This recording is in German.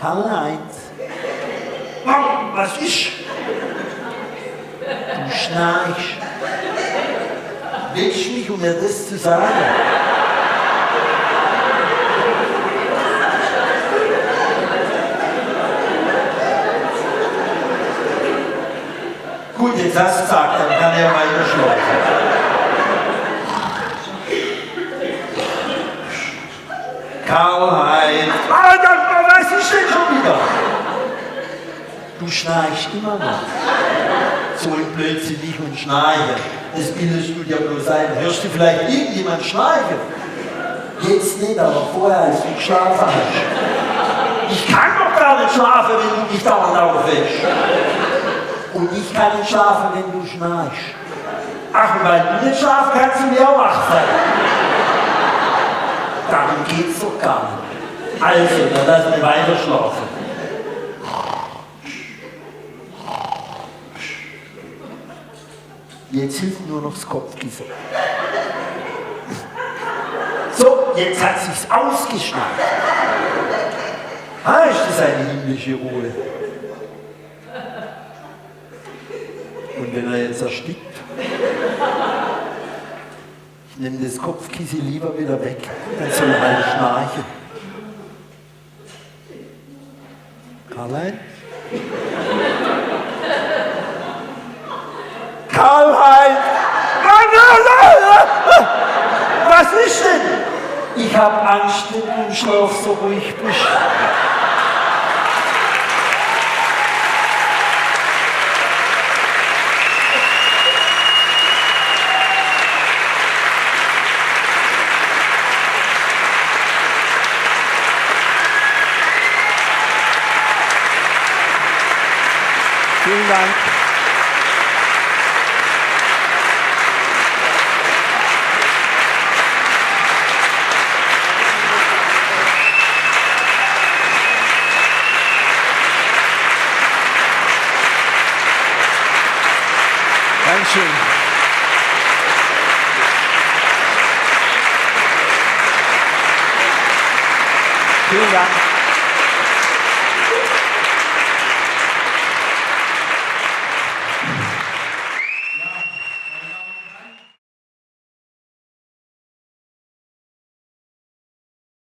Karl-Heinz, Was ist? du schnarchst. Willst du mich, um mir das zu sagen? Gut, jetzt hast du gesagt, dann kann er weiter schlafen. Karl-Heinz. Was ist denn schon wieder? Du schnarchst immer noch. So ein blödsinnig und schnarchen. Das bildest du dir bloß ein. Hörst du vielleicht irgendjemand schnarchen? Jetzt nicht, aber vorher, als du geschlafen hast. Ich kann doch gar nicht schlafen, wenn du mich dauernd aufwächst. Und ich kann nicht schlafen, wenn du schnarchst. Ach, und weil du nicht schlafen kannst, du mir auch wach sein. Darum geht's doch gar nicht. Also, dann lass mich weiter schlafen. Jetzt hilft nur noch das Kopfkissen. So, jetzt hat sich's ausgeschnallt. Ist das eine himmlische Ruhe. Und wenn er jetzt erstickt, ich nehme das Kopfkissen lieber wieder weg, dann soll er halt schnarchen. Karl-Heinz? Karl-Heinz! Was ist denn? Ich hab Angst, wenn du im Schlaf so ruhig bist. Vielen Dank. Dankeschön. Vielen Dank.